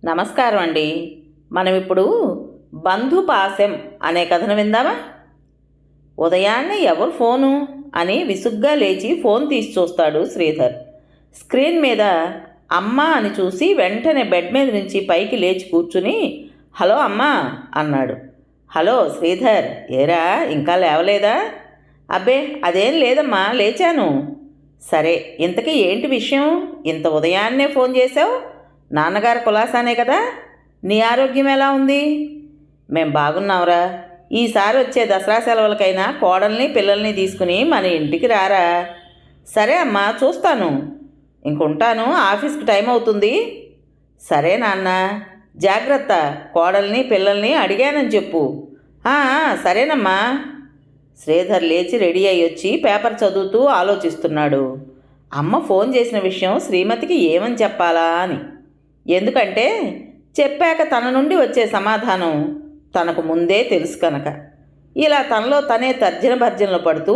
నమస్కారం అండి. మనం ఇప్పుడు బంధుపాశం అనే కథను విందామా? ఉదయాన్నే ఎవరు ఫోను అని విసుగ్గా లేచి ఫోన్ తీసి చూస్తాడు శ్రీధర్. స్క్రీన్ మీద అమ్మ అని చూసి వెంటనే బెడ్ మీద నుంచి పైకి లేచి కూర్చుని హలో అమ్మా అన్నాడు. హలో శ్రీధర్, ఏరా ఇంకా లేవలేదా? అబ్బే అదేం లేదమ్మా, లేచాను. సరే, ఇంతకీ ఏంటి విషయం? ఇంత ఉదయాన్నే ఫోన్ చేశావు? నాన్నగారు కులాసానే కదా? నీ ఆరోగ్యం ఎలా ఉంది? మేం బాగున్నావురా. ఈసారి వచ్చే దసరా సెలవులకైనా కోడల్ని పిల్లల్ని తీసుకుని మన ఇంటికి రారా. సరే అమ్మా, చూస్తాను. ఇంకుంటాను, ఆఫీస్కి టైం అవుతుంది. సరే నాన్న, జాగ్రత్త. కోడల్ని పిల్లల్ని అడిగానని చెప్పు. సరేనమ్మా. శ్రీధర్ లేచి రెడీ అయ్యి వచ్చి పేపర్ చదువుతూ ఆలోచిస్తున్నాడు. అమ్మ ఫోన్ చేసిన విషయం శ్రీమతికి ఏమని చెప్పాలా అని. ఎందుకంటే చెప్పాక తన నుండి వచ్చే సమాధానం తనకు ముందే తెలుసు కనుక. ఇలా తనలో తనే తర్జన భర్జనలు పడుతూ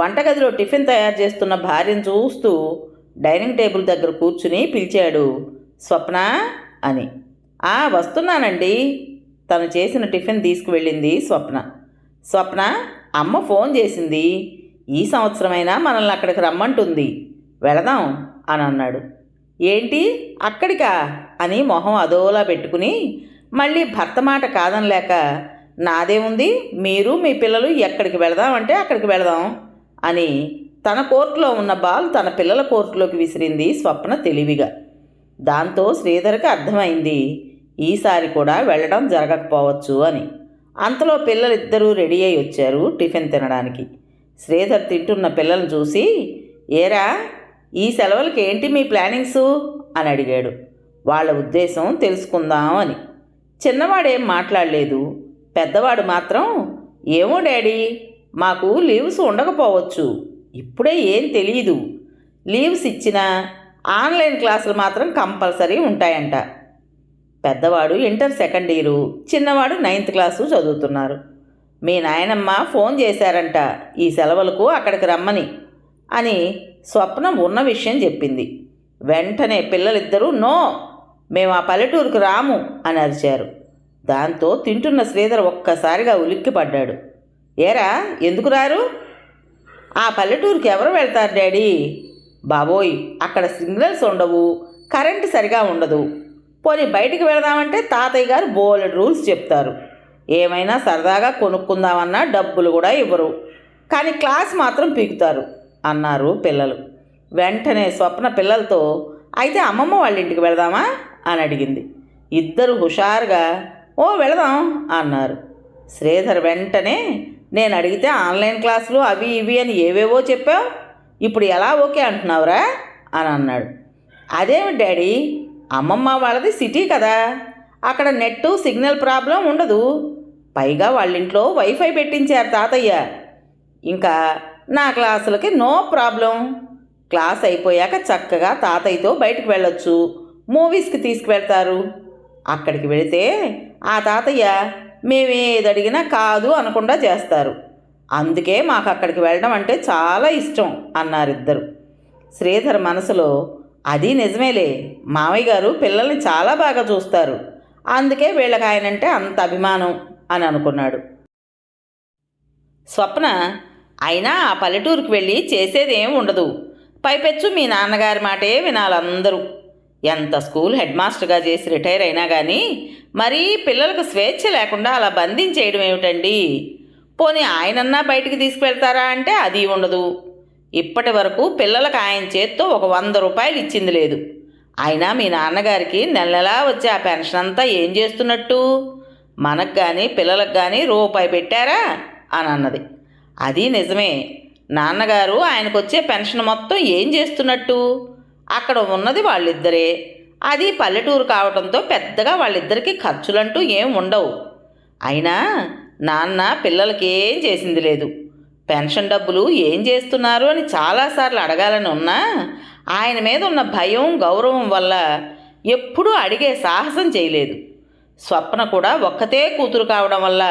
వంటగదిలో టిఫిన్ తయారు చేస్తున్న భార్యను చూస్తూ డైనింగ్ టేబుల్ దగ్గర కూర్చుని పిలిచాడు. స్వప్న అని. వస్తున్నానండి. తను చేసిన టిఫిన్ తీసుకువెళ్ళింది స్వప్న. స్వప్న, అమ్మ ఫోన్ చేసింది. ఈ సంవత్సరమైనా మనల్ని అక్కడికి రమ్మంటుంది, వెళదాం అని అన్నాడు. ఏంటి అక్కడికా అని మొహం అదోలా పెట్టుకుని మళ్ళీ భర్త మాట కాదనలేక, నాదేముంది, మీరు మీ పిల్లలు ఎక్కడికి వెళదామంటే అక్కడికి వెళదాం అని తన కోర్టులో ఉన్న బాల్ తన పిల్లల కోర్టులోకి విసిరింది స్వప్న తెలివిగా. దాంతో శ్రీధర్కి అర్థమైంది ఈసారి కూడా వెళ్ళడం జరగకపోవచ్చు అని. అంతలో పిల్లలిద్దరూ రెడీ అయి వచ్చారు టిఫిన్ తినడానికి. శ్రీధర్ తింటున్న పిల్లల్ని చూసి, ఏరా ఈ సెలవులకి ఏంటి మీ ప్లానింగ్సు అని అడిగాడు. వాళ్ళ ఉద్దేశం తెలుసుకుందాం అని. చిన్నవాడేం మాట్లాడలేదు. పెద్దవాడు మాత్రం, ఏమో డాడీ, మాకు లీవ్స్ ఉండకపోవచ్చు, ఇప్పుడే ఏం తెలియదు. లీవ్స్ ఇచ్చినా ఆన్లైన్ క్లాసులు మాత్రం కంపల్సరీ ఉంటాయంట. పెద్దవాడు ఇంటర్ సెకండ్ ఇయరు, చిన్నవాడు 9th క్లాసు చదువుతున్నారు. మీ నాయనమ్మ ఫోన్ చేశారంట ఈ సెలవులకు అక్కడికి రమ్మని అని స్వప్న ఉన్న విషయం చెప్పింది. వెంటనే పిల్లలిద్దరూ నో, మేము ఆ పల్లెటూరుకు రాము అని అరిచారు. దాంతో తింటున్న శ్రీధర్ ఒక్కసారిగా ఉలిక్కిపడ్డాడు. ఏరా ఎందుకు రారు? ఆ పల్లెటూరుకి ఎవరు వెళ్తారు డాడీ? బాబోయ్, అక్కడ సిగ్నల్స్ ఉండవు, కరెంటు సరిగా ఉండదు. పోనీ బయటికి వెళదామంటే తాతయ్య గారు బోలెడు రూల్స్ చెప్తారు. ఏమైనా సరదాగా కొనుక్కుందామన్నా డబ్బులు కూడా ఇవ్వరు, కానీ క్లాస్ మాత్రం పీకుతారు అన్నారు పిల్లలు. వెంటనే స్వప్న పిల్లలతో, అయితే అమ్మమ్మ వాళ్ళ ఇంటికి వెళదామా అని అడిగింది. ఇద్దరు హుషారుగా ఓ వెళదాం అన్నారు. శ్రీధర్ వెంటనే, నేను అడిగితే ఆన్లైన్ క్లాసులు అవి ఇవి అని ఏవేవో చెప్పావు, ఇప్పుడు ఎలా ఓకే అంటున్నావురా అని అన్నాడు. అదేమి డాడీ, అమ్మమ్మ వాళ్ళది సిటీ కదా, అక్కడ నెట్టు సిగ్నల్ ప్రాబ్లం ఉండదు. పైగా వాళ్ళింట్లో వైఫై పెట్టించారు తాతయ్య. ఇంకా నా క్లాసులకి నో ప్రాబ్లం. క్లాస్ అయిపోయాక చక్కగా తాతయ్యతో బయటకు వెళ్ళొచ్చు, మూవీస్కి తీసుకువెళ్తారు. అక్కడికి వెళితే ఆ తాతయ్య మేమేది అడిగినా కాదు అనకుండా చేస్తారు. అందుకే మాకు అక్కడికి వెళ్ళడం అంటే చాలా ఇష్టం అన్నారిద్దరు. శ్రీధర్ మనసులో, అది నిజమేలే, మామయ్య గారు పిల్లల్ని చాలా బాగా చూస్తారు, అందుకే వీళ్ళకి ఆయనంటే అంత అభిమానం అని అనుకున్నాడు. స్వప్న, అయినా ఆ పల్లెటూరుకు వెళ్ళి చేసేదేం ఉండదు. పైపెచ్చు మీ నాన్నగారి మాటే వినాలందరూ. ఎంత స్కూల్ హెడ్ మాస్టర్గా చేసి రిటైర్ అయినా కానీ మరీ పిల్లలకు స్వేచ్ఛ లేకుండా అలా బంధించేయడం ఏమిటండి? పోనీ ఆయనన్నా బయటికి తీసుకువెళ్తారా అంటే అది ఉండదు. ఇప్పటి వరకు పిల్లలకు ఆయన చేత్తో ఒక 100 రూపాయలు ఇచ్చింది లేదు. అయినా మీ నాన్నగారికి నెల నెలా వచ్చే ఆ పెన్షన్ అంతా ఏం చేస్తున్నట్టు? మనకు కానీ పిల్లలకు కానీ రూపాయి పెట్టారా అని అన్నది. అది నిజమే, నాన్నగారు ఆయనకు వచ్చే పెన్షన్ మొత్తం ఏం చేస్తున్నట్టు? అక్కడ ఉన్నది వాళ్ళిద్దరే. అది పల్లెటూరు కావడంతో పెద్దగా వాళ్ళిద్దరికీ ఖర్చులంటూ ఏం ఉండవు. అయినా నాన్న పిల్లలకి ఏం చేసింది లేదు. పెన్షన్ డబ్బులు ఏం చేస్తున్నారు అని చాలాసార్లు అడగాలని ఉన్నా ఆయన మీద ఉన్న భయం గౌరవం వల్ల ఎప్పుడూ అడిగే సాహసం చేయలేదు. స్వప్న కూడా ఒక్కతే కూతురు కావడం వల్ల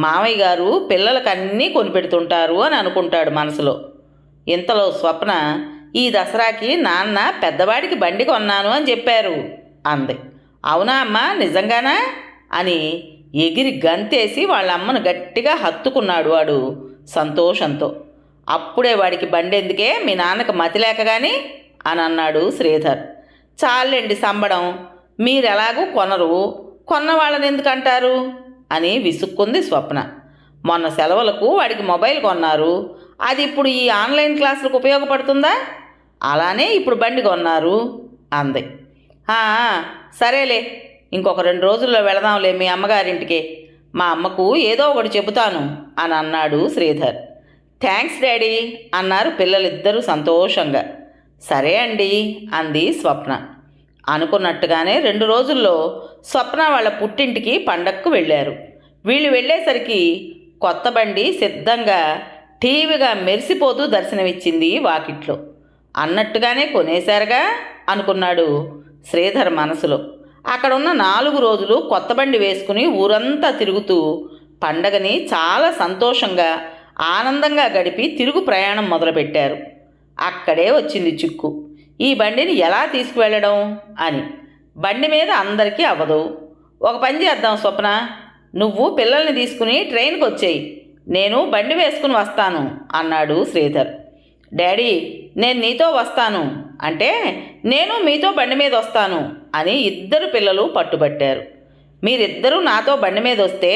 మామయ్య గారు పిల్లలకు అన్నీ కొనిపెడుతుంటారు అని అనుకుంటాడు మనసులో. ఇంతలో స్వప్న, ఈ దసరాకి నాన్న పెద్దవాడికి బండి కొన్నాను అని చెప్పారు అంది. అవునా అమ్మా, నిజంగానా అని ఎగిరి గంతేసి వాళ్ళ అమ్మను గట్టిగా హత్తుకున్నాడు వాడు సంతోషంతో. అప్పుడే వాడికి బండెందుకే, మీ నాన్నకు మతి లేక గాని అని అన్నాడు శ్రీధర్. చాలండి సంబడం, మీరెలాగూ కొనరు, కొన్న వాళ్ళని ఎందుకంటారు అని విసుక్కుంది స్వప్న. మొన్న సెలవులకు వాడికి మొబైల్ కొన్నారు, అది ఇప్పుడు ఈ ఆన్లైన్ క్లాసులకు ఉపయోగపడుతుందా? అలానే ఇప్పుడు బండి కొన్నారు అంది. సరేలే, ఇంకొక 2 రోజుల్లో వెళదాంలే మీ అమ్మగారింటికి, మా అమ్మకు ఏదో ఒకటి చెబుతాను అని అన్నాడు శ్రీధర్. థ్యాంక్స్ డాడీ అన్నారు పిల్లలిద్దరూ సంతోషంగా. సరే అండి అంది స్వప్న. అనుకున్నట్టుగానే 2 రోజుల్లో స్వప్న వాళ్ళ పుట్టింటికి పండక్కు వెళ్ళారు. వీళ్ళు వెళ్ళేసరికి కొత్త బండి సిద్ధంగా టీవీగా మెరిసిపోతూ దర్శనమిచ్చింది వాకిట్లో. అన్నట్టుగానే కొనేశారుగా అనుకున్నాడు శ్రీధర్ మనసులో. అక్కడున్న 4 రోజులు కొత్త బండి వేసుకుని ఊరంతా తిరుగుతూ పండగని చాలా సంతోషంగా ఆనందంగా గడిపి తిరుగు ప్రయాణం మొదలుపెట్టారు. అక్కడే వచ్చింది చిక్కు. ఈ బండిని ఎలా తీసుకువెళ్ళడం అని. బండి మీద అందరికీ అవ్వదు. ఒక పని చేద్దాం స్వప్న, నువ్వు పిల్లల్ని తీసుకుని ట్రైన్కి వచ్చేయి, నేను బండి వేసుకుని వస్తాను అన్నాడు శ్రీధర్. డాడీ, నేను నీతో వస్తాను అంటే నేను మీతో బండి మీద వస్తాను అని ఇద్దరు పిల్లలు పట్టుబట్టారు. మీరిద్దరూ నాతో బండి మీద వస్తే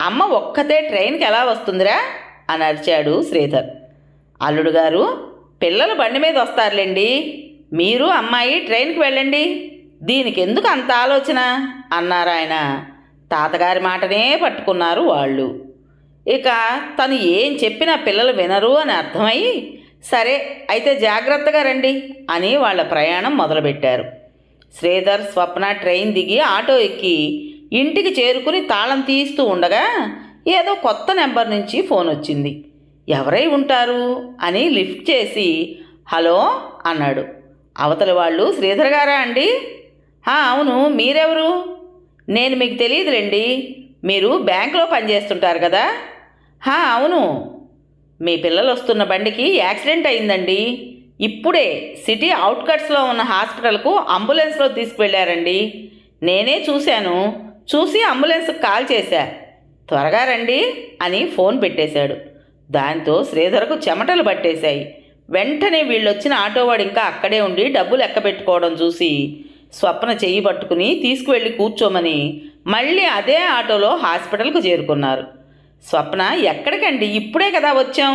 అమ్మ ఒక్కతే ట్రైన్కి ఎలా వస్తుందిరా అని అరిచాడు శ్రీధర్. అల్లుడు గారు, పిల్లలు బండి మీద వస్తారులేండి, మీరు అమ్మాయి ట్రైన్కి వెళ్ళండి, దీనికి ఎందుకు అంత ఆలోచన అన్నారాయన. తాతగారి మాటనే పట్టుకున్నారు వాళ్ళు. ఇక తను ఏం చెప్పినా పిల్లలు వినరు అని అర్థమయ్యి, సరే అయితే జాగ్రత్తగా రండి అని వాళ్ళ ప్రయాణం మొదలుపెట్టారు. శ్రీధర్, స్వప్న ట్రైన్ దిగి ఆటో ఎక్కి ఇంటికి చేరుకుని తాళం తీస్తూ ఉండగా ఏదో కొత్త నెంబర్ నుంచి ఫోన్ వచ్చింది. ఎవరై ఉంటారు అని లిఫ్ట్ చేసి హలో అన్నాడు. అవతలి వాళ్ళు శ్రీధర్ గారా అండి? అవును, మీరెవరు? నేను మీకు తెలియదులేండి, మీరు బ్యాంకులో పనిచేస్తుంటారు కదా. అవును, మీ పిల్లలు వస్తున్న బండికి యాక్సిడెంట్ అయిందండి, ఇప్పుడే సిటీ అవుట్కట్స్లో ఉన్న హాస్పిటల్కు అంబులెన్స్లో తీసుకువెళ్ళారండి, నేనే చూశాను, చూసి అంబులెన్స్కి కాల్ చేశా, త్వరగా రండి అని ఫోన్ పెట్టేశాడు. దాంతో శ్రీధర్కు చెమటలు పట్టేశాయి. వెంటనే వీళ్ళొచ్చిన ఆటోవాడు ఇంకా అక్కడే ఉండి డబ్బులు ఎక్కబెట్టుకోవడం చూసి స్వప్న చెయ్యి పట్టుకుని తీసుకువెళ్ళి కూర్చోమని మళ్ళీ అదే ఆటోలో హాస్పిటల్కు చేరుకున్నారు. స్వప్న, ఎక్కడికండి, ఇప్పుడే కదా వచ్చాం,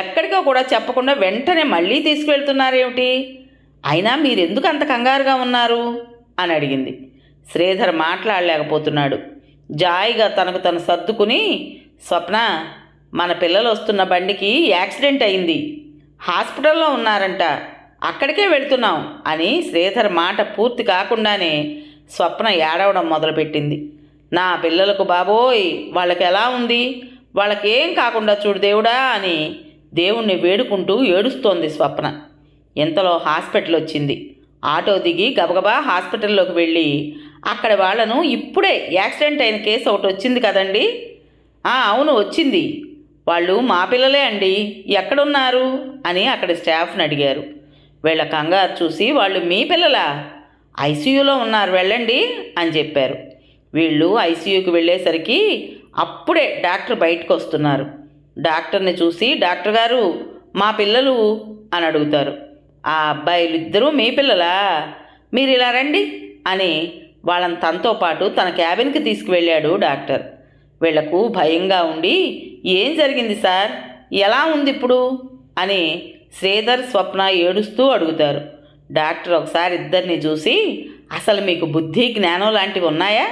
ఎక్కడికో కూడా చెప్పకుండా వెంటనే మళ్ళీ తీసుకువెళ్తున్నారేమిటి, అయినా మీరెందుకు అంత కంగారుగా ఉన్నారు అని అడిగింది. శ్రీధర్ మాట్లాడలేకపోతున్నాడు. జాయిగా తనకు తను సర్దుకుని, స్వప్న, మన పిల్లలు వస్తున్న బండికి యాక్సిడెంట్ అయింది, హాస్పిటల్లో ఉన్నారంట, అక్కడికే వెళ్తున్నాం అని శ్రీధర్ మాట పూర్తి కాకుండానే స్వప్న ఏడవడం మొదలుపెట్టింది. నా పిల్లలకు బాబోయ్, వాళ్ళకి ఎలా ఉంది, వాళ్ళకేం కాకుండా చూడు దేవుడా అని దేవుణ్ణి వేడుకుంటూ ఏడుస్తోంది స్వప్న. ఇంతలో హాస్పిటల్ వచ్చింది. ఆటో దిగి గబగబా హాస్పిటల్లోకి వెళ్ళి అక్కడ వాళ్ళను, ఇప్పుడే యాక్సిడెంట్ అయిన కేసు ఒకటి వచ్చింది కదండి. అవును వచ్చింది, వాళ్ళు మా పిల్లలే అండి, ఎక్కడున్నారు అని అక్కడి స్టాఫ్ని అడిగారు. వీళ్ళ కంగారు చూసి వాళ్ళు మీ పిల్లలా, ఐసీయూలో ఉన్నారు వెళ్ళండి అని చెప్పారు. వీళ్ళు ఐసీయూకి వెళ్ళేసరికి అప్పుడే డాక్టర్ బయటకు వస్తున్నారు. డాక్టర్ని చూసి, డాక్టర్ గారు మా పిల్లలు అని అడుగుతారు. ఆ అబ్బాయిలు ఇద్దరూ మీ పిల్లలా, మీరు ఇలా రండి అని వాళ్ళని తనతో పాటు తన క్యాబిన్కి తీసుకువెళ్ళాడు డాక్టర్. వీళ్లకు భయంగా ఉండి, ఏం జరిగింది సార్, ఎలా ఉంది ఇప్పుడు అని శ్రీధర్, స్వప్న ఏడుస్తూ అడుగుతారు. డాక్టర్ ఒకసారి ఇద్దరిని చూసి, అసలు మీకు బుద్ధి జ్ఞానం లాంటివి ఉన్నాయా,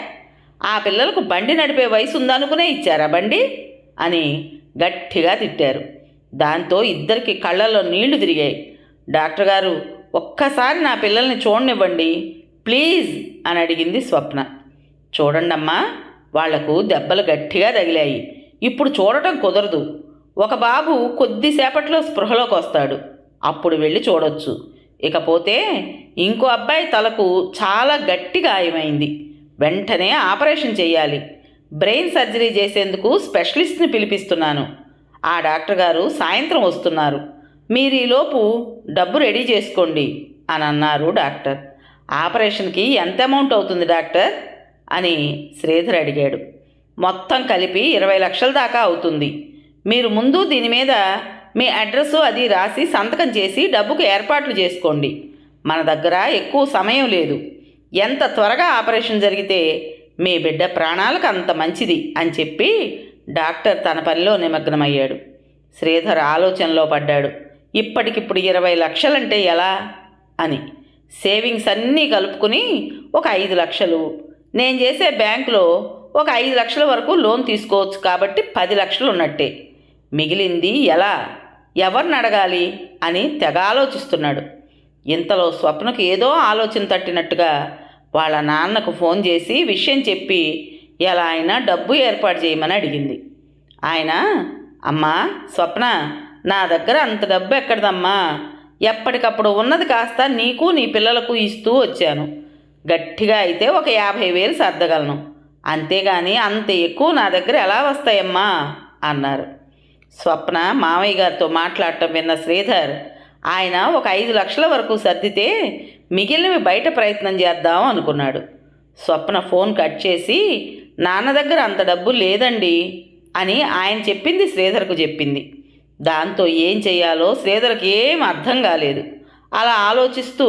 ఆ పిల్లలకు బండి నడిపే వయసు ఉందనుకునే ఇచ్చారా బండి అని గట్టిగా తిట్టారు. దాంతో ఇద్దరికి కళ్ళల్లో నీళ్లు తిరిగాయి. డాక్టర్ గారు, ఒక్కసారి నా పిల్లల్ని చూడనివ్వండి ప్లీజ్ అని అడిగింది స్వప్న. చూడండమ్మా, వాళ్లకు దెబ్బలు గట్టిగా తగిలాయి, ఇప్పుడు చూడటం కుదరదు, ఒక బాబు కొద్దిసేపట్లో స్పృహలోకి వస్తాడు, అప్పుడు వెళ్ళి చూడొచ్చు, ఇకపోతే ఇంకో అబ్బాయి తలకు చాలా గట్టి గాయమైంది, వెంటనే ఆపరేషన్ చేయాలి, బ్రెయిన్ సర్జరీ చేసేందుకు స్పెషలిస్ట్ని పిలిపిస్తున్నాను, ఆ డాక్టర్ గారు సాయంత్రం వస్తున్నారు, మీరు ఈలోపు డబ్బు రెడీ చేసుకోండి అని అన్నారు డాక్టర్. ఆపరేషన్కి ఎంత అమౌంట్ అవుతుంది డాక్టర్ అని శ్రీధర్ అడిగాడు. మొత్తం కలిపి 20 లక్షల దాకా అవుతుంది. మీరు ముందు దీని మీద మీ అడ్రస్సు అది రాసి సంతకం చేసి డబ్బుకు ఏర్పాట్లు చేసుకోండి. మన దగ్గర ఎక్కువ సమయం లేదు. ఎంత త్వరగా ఆపరేషన్ జరిగితే మీ బిడ్డ ప్రాణాలకు అంత మంచిది అని చెప్పి డాక్టర్ తన పనిలో నిమగ్నమయ్యాడు. శ్రీధర్ ఆలోచనలో పడ్డాడు. ఇప్పటికిప్పుడు 20 లక్షలంటే ఎలా అని. సేవింగ్స్ అన్నీ కలుపుకుని ఒక 5 లక్షలు, నేను చేసే బ్యాంకులో ఒక 5 లక్షల వరకు లోన్ తీసుకోవచ్చు కాబట్టి 10 లక్షలు ఉన్నట్టే. మిగిలింది ఎలా, ఎవరిని అడగాలి అని తెగ ఆలోచిస్తున్నాడు. ఇంతలో స్వప్నకు ఏదో ఆలోచన తట్టినట్టుగా వాళ్ళ నాన్నకు ఫోన్ చేసి విషయం చెప్పి ఎలా అయినా డబ్బు ఏర్పాటు చేయమని అడిగింది. ఆయన, అమ్మా స్వప్న, నా దగ్గర అంత డబ్బు ఎక్కడదమ్మా, ఎప్పటికప్పుడు ఉన్నది కాస్త నీకు నీ పిల్లలకు ఇస్తూ వచ్చాను. గట్టిగా అయితే ఒక 50,000 సర్దగలను, అంతేగాని అంత ఎక్కువ నా దగ్గర ఎలా వస్తాయమ్మా అన్నారు. స్వప్న మామయ్య గారితో మాట్లాడటం విన్న శ్రీధర్, ఆయన ఒక 5 లక్షల వరకు సర్దితే మిగిలినవి బయట ప్రయత్నం చేద్దాం అనుకున్నాడు. స్వప్న ఫోన్ కట్ చేసి, నాన్న దగ్గర అంత డబ్బు లేదండి అని ఆయన చెప్పింది శ్రీధర్కు చెప్పింది. దాంతో ఏం చెయ్యాలో శ్రీధర్కి ఏం అర్థం కాలేదు. అలా ఆలోచిస్తూ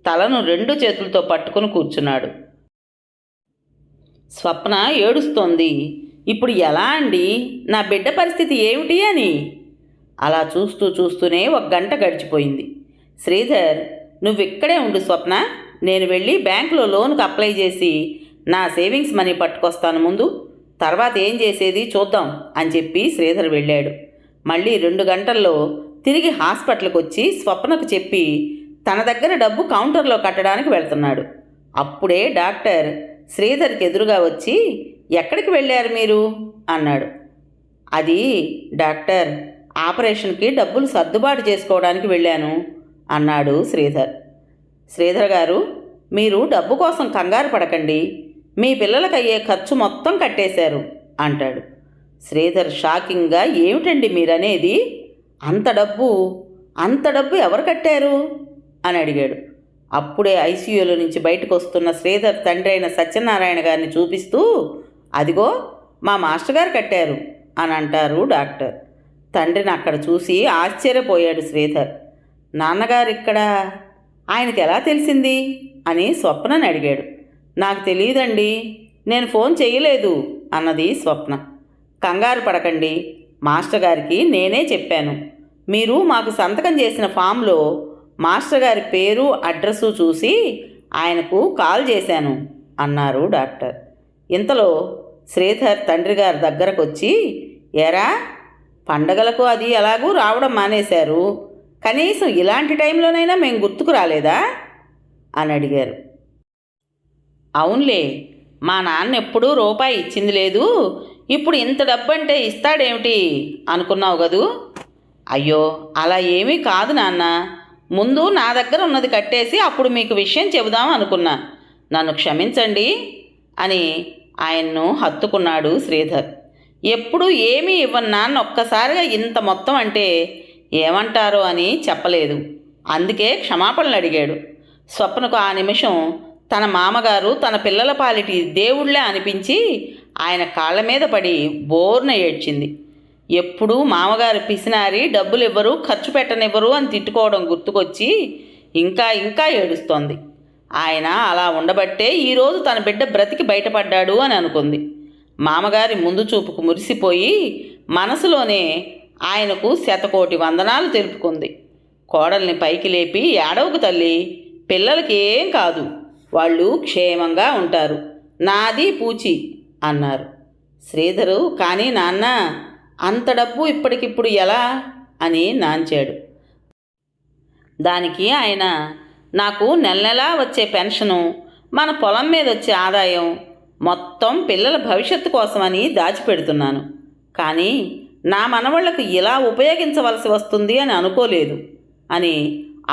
తలను 2 చేతులతో పట్టుకుని కూర్చున్నాడు. స్వప్న ఏడుస్తోంది. ఇప్పుడు ఎలా అండి, నా బిడ్డ పరిస్థితి ఏమిటి అని. అలా చూస్తూ చూస్తూనే 1 గంట గడిచిపోయింది. శ్రీధర్, నువ్వు ఇక్కడే ఉండు స్వప్న, నేను వెళ్ళి బ్యాంకులో లోన్కి అప్లై చేసి నా సేవింగ్స్ మనీ పట్టుకొస్తాను ముందు, తర్వాత ఏం చేసేది చూద్దాం అని చెప్పి శ్రీధర్ వెళ్ళాడు. మళ్ళీ 2 గంటల్లో తిరిగి హాస్పిటల్కి వచ్చి స్వప్నకు చెప్పి తన దగ్గర డబ్బు కౌంటర్లో కట్టడానికి వెళ్తున్నాడు. అప్పుడే డాక్టర్ శ్రీధర్కి ఎదురుగా వచ్చి, ఎక్కడికి వెళ్ళారు మీరు అన్నాడు. అది డాక్టర్, ఆపరేషన్కి డబ్బులు సర్దుబాటు చేసుకోవడానికి వెళ్ళాను అన్నాడు శ్రీధర్. శ్రీధర్ గారు, మీరు డబ్బు కోసం కంగారు పడకండి, మీ పిల్లలకు అయ్యే ఖర్చు మొత్తం కట్టేశారు అంటాడు. శ్రీధర్ షాకింగ్గా, ఏమిటండి మీరనేది, అంత డబ్బు ఎవరు కట్టారు అని అడిగాడు. అప్పుడే ఐసీయూలో నుంచి బయటకు వస్తున్న శ్రీధర్ తండ్రి అయిన సత్యనారాయణ గారిని చూపిస్తూ, అదిగో మా మాస్టర్ గారు కట్టారు అని అంటారు డాక్టర్. తండ్రిని అక్కడ చూసి ఆశ్చర్యపోయాడు శ్రీధర్. నాన్నగారు ఇక్కడ, ఆయనకి ఎలా తెలిసింది అని స్వప్నని అడిగాడు. నాకు తెలియదండి, నేను ఫోన్ చేయలేదు అన్నది స్వప్న. కంగారు పడకండి, మాస్టర్ గారికి నేనే చెప్పాను. మీరు మాకు సంతకం చేసిన ఫామ్లో మాస్టర్ గారి పేరు అడ్రస్సు చూసి ఆయనకు కాల్ చేశాను అన్నారు డాక్టర్. ఇంతలో శ్రీధర్ తండ్రి గారి దగ్గరకు వచ్చి, ఏరా, పండగలకు అది ఎలాగూ రావడం మానేశారు, కనీసం ఇలాంటి టైంలోనైనా మేము గుర్తుకు రాలేదా అని అడిగారు. అవునులే, మా నాన్న ఎప్పుడూ రూపాయి ఇచ్చింది లేదు, ఇప్పుడు ఇంత డబ్బంటే ఇస్తాడేమిటి అనుకున్నావు కదూ. అయ్యో అలా ఏమీ కాదు నాన్న, ముందు నా దగ్గర ఉన్నది కట్టేసి అప్పుడు మీకు విషయం చెబుదాం అనుకున్నా, నన్ను క్షమించండి అని ఆయన్ను హత్తుకున్నాడు శ్రీధర్. ఎప్పుడు ఏమీ ఇవ్వని నాన్న ఒక్కసారిగా ఇంత మొత్తం అంటే ఏమంటారో అని చెప్పలేదు, అందుకే క్షమాపణలు అడిగాడు. స్వప్నకు ఆ నిమిషం తన మామగారు తన పిల్లల పాలిటి దేవుళ్లే అనిపించి ఆయన కాళ్ళ మీద పడి బోర్న ఏడ్చింది. ఎప్పుడూ మామగారు పిసినారి, డబ్బులు ఇవ్వరు, ఖర్చు పెట్టనివ్వరు అని తిట్టుకోవడం గుర్తుకొచ్చి ఇంకా ఇంకా ఏడుస్తోంది. ఆయన అలా ఉండబట్టే ఈరోజు తన బిడ్డ బ్రతికి బయటపడ్డాడు అని అనుకుంది. మామగారి ముందు చూపుకు మురిసిపోయి మనసులోనే ఆయనకు 100,000,000 వందనాలు తెలుపుకుంది. కోడల్ని పైకి లేపి, ఏడవకు తల్లి, పిల్లలకి ఏం కాదు, వాళ్ళు క్షేమంగా ఉంటారు, నాది పూచి అన్నారు. శ్రీధరు, కానీ నాన్న, అంత డబ్బు ఇప్పటికిప్పుడు ఎలా అని నాంచాడు. దానికి ఆయన, నాకు నెల నెలా వచ్చే పెన్షను, మన పొలం మీద వచ్చే ఆదాయం మొత్తం పిల్లల భవిష్యత్తు కోసమని దాచిపెడుతున్నాను, కానీ నా మనవళ్లకు ఇలా ఉపయోగించవలసి వస్తుంది అని అనుకోలేదు అని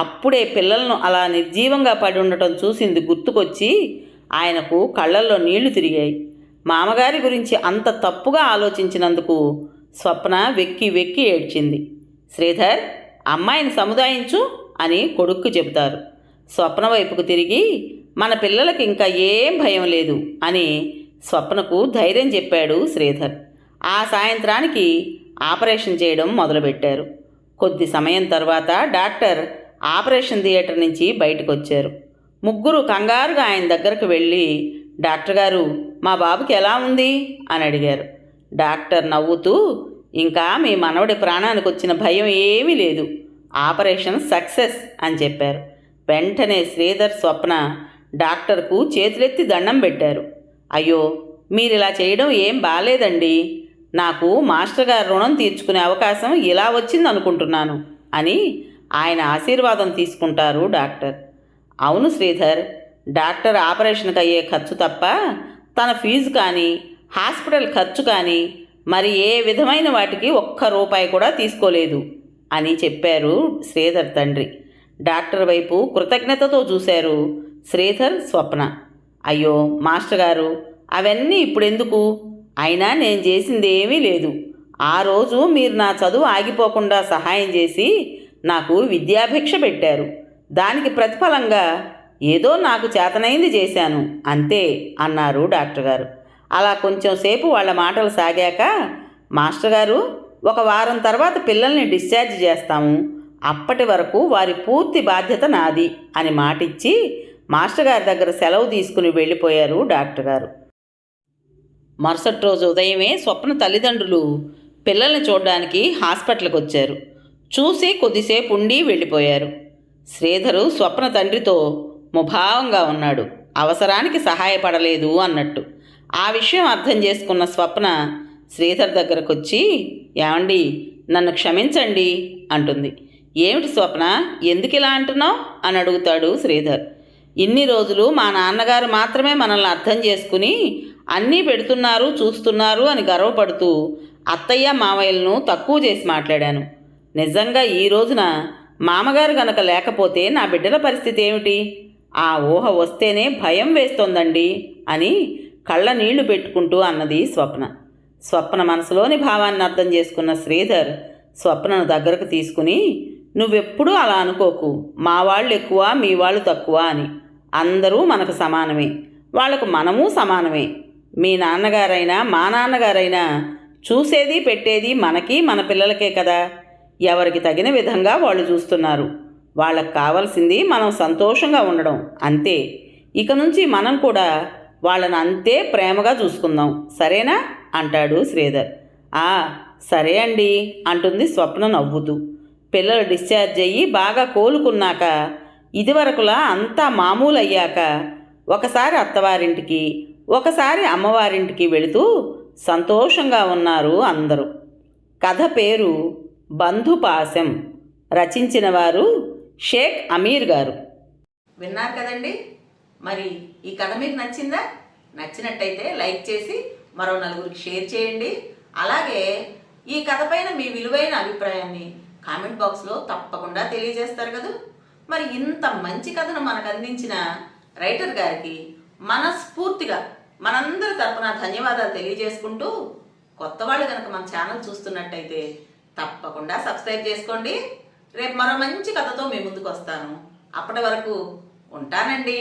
అప్పుడే పిల్లలను అలా నిర్జీవంగా పడి ఉండటం చూసింది గుర్తుకొచ్చి ఆయనకు కళ్ళల్లో నీళ్లు తిరిగాయి. మామగారి గురించి అంత తప్పుగా ఆలోచించినందుకు స్వప్న వెక్కి వెక్కి ఏడ్చింది. శ్రీధర్, అమ్మాయిని సముదాయించు అని కొడుక్కు చెబుతారు. స్వప్న వైపుకు తిరిగి, మన పిల్లలకి ఇంకా ఏం భయం లేదు అని స్వప్నకు ధైర్యం చెప్పాడు శ్రీధర్. ఆ సాయంత్రానికి ఆపరేషన్ చేయడం మొదలుపెట్టారు. కొద్ది సమయం తర్వాత డాక్టర్ ఆపరేషన్ థియేటర్ నుంచి బయటకు వచ్చారు. ముగ్గురు కంగారుగా ఆయన దగ్గరకు వెళ్ళి, డాక్టర్ గారు, మా బాబుకి ఎలా ఉంది అని అడిగారు. డాక్టర్ నవ్వుతూ, ఇంకా మీ మనవడి ప్రాణానికి వచ్చిన భయం ఏమీ లేదు, ఆపరేషన్ సక్సెస్ అని చెప్పారు. వెంటనే శ్రీధర్, స్వప్న డాక్టర్కు చేతులెత్తి దండం పెట్టారు. అయ్యో, మీరిలా చేయడం ఏం బాలేదండి, నాకు మాస్టర్ గారు రుణం తీర్చుకునే అవకాశం ఇలా వచ్చిందనుకుంటున్నాను అని ఆయన ఆశీర్వాదం తీసుకుంటారు డాక్టర్. అవును శ్రీధర్, డాక్టర్ ఆపరేషన్కి అయ్యే ఖర్చు తప్ప తన ఫీజు కానీ హాస్పిటల్ ఖర్చు కానీ మరి ఏ విధమైన వాటికి ఒక్క రూపాయి కూడా తీసుకోలేదు అని చెప్పారు శ్రీధర్ తండ్రి. డాక్టర్ వైపు కృతజ్ఞతతో చూశారు శ్రీధర్, స్వప్న. అయ్యో మాస్టర్ గారు, అవన్నీ ఇప్పుడెందుకు, అయినా నేను చేసింది ఏమీ లేదు. ఆ రోజు మీరు నా చదువు ఆగిపోకుండా సహాయం చేసి నాకు విద్యాభిక్ష పెట్టారు. దానికి ప్రతిఫలంగా ఏదో నాకు చేతనైంది చేశాను అంతే అన్నారు డాక్టర్ గారు. అలా కొంచెం సేపు వాళ్ళ మాటలు సాగాక, మాస్టర్ గారు, ఒక వారం తర్వాత పిల్లల్ని డిశ్చార్జ్ చేస్తాము, అప్పటి వరకు వారి పూర్తి బాధ్యత నాది అని మాటిచ్చి మాస్టర్ గారి దగ్గర సెలవు తీసుకుని వెళ్ళిపోయారు డాక్టర్ గారు. మరుసటి రోజు ఉదయమే స్వప్న తల్లిదండ్రులు పిల్లల్ని చూడడానికి హాస్పిటల్కి వచ్చారు. చూసి కొద్దిసేపు ఉండి వెళ్ళిపోయారు. శ్రీధరు స్వప్న తండ్రితో ముభావంగా ఉన్నాడు, అవసరానికి సహాయపడలేదు అన్నట్టు. ఆ విషయం అర్థం చేసుకున్న స్వప్న శ్రీధర్ దగ్గరకు వచ్చి, ఏమండి, నన్ను క్షమించండి అంటుంది. ఏమిటి స్వప్న, ఎందుకు ఇలా అంటున్నావు అని అడుగుతాడు శ్రీధర్. ఇన్ని రోజులు మా నాన్నగారు మాత్రమే మనల్ని అర్థం చేసుకుని అన్నీ పెడుతున్నారు, చూస్తున్నారు అని గర్వపడుతూ అత్తయ్య మావయ్యలను తక్కువ చేసి మాట్లాడాను. నిజంగా ఈ రోజున మామగారు గనక లేకపోతే నా బిడ్డల పరిస్థితి ఏమిటి? ఆ ఊహ వస్తేనే భయం వేస్తోందండి అని కళ్ళ నీళ్లు పెట్టుకుంటూ అన్నది స్వప్న. స్వప్న మనసులోని భావాన్ని అర్థం చేసుకున్న శ్రీధర్ స్వప్నను దగ్గరకు తీసుకుని, నువ్వెప్పుడూ అలా అనుకోకు, మా వాళ్ళు ఎక్కువ మీ వాళ్ళు తక్కువ అని. అందరూ మనకు సమానమే, వాళ్లకు మనము సమానమే. మీ నాన్నగారైనా మా నాన్నగారైనా చూసేది పెట్టేది మనకి మన పిల్లలకే కదా. ఎవరికి తగిన విధంగా వాళ్ళు చూస్తున్నారు. వాళ్ళకు కావాల్సింది మనం సంతోషంగా ఉండడం అంతే. ఇక నుంచి మనం కూడా వాళ్ళని అంతే ప్రేమగా చూసుకుందాం, సరేనా అంటాడు శ్రీధర్. సరే అండి అంటుంది స్వప్న నవ్వుతూ. పిల్లలు డిశ్చార్జ్ అయ్యి బాగా కోలుకున్నాక, ఇదివరకులా అంతా మామూలు అయ్యాక ఒకసారి అత్తవారింటికి ఒకసారి అమ్మవారింటికి వెళుతూ సంతోషంగా ఉన్నారు అందరూ. కథ పేరు బంధుపాశం. రచించిన వారు షేక్ అమీర్ గారు. విన్నారు కదండి. మరి ఈ కథ మీకు నచ్చిందా? నచ్చినట్టయితే లైక్ చేసి మరో నలుగురికి షేర్ చేయండి. అలాగే ఈ కథ పైన మీ విలువైన అభిప్రాయాన్ని కామెంట్ బాక్స్లో తప్పకుండా తెలియజేస్తారు కదా. మరి ఇంత మంచి కథను మనకు అందించిన రైటర్ గారికి మనస్ఫూర్తిగా మనందరి తరపున ధన్యవాదాలు తెలియజేసుకుంటూ, కొత్త వాళ్ళు కనుక మన ఛానల్ చూస్తున్నట్టయితే తప్పకుండా సబ్స్క్రైబ్ చేసుకోండి. రేపు మరో మంచి కథతో మీ ముందుకు వస్తాను. అప్పటి వరకు ఉంటానండి.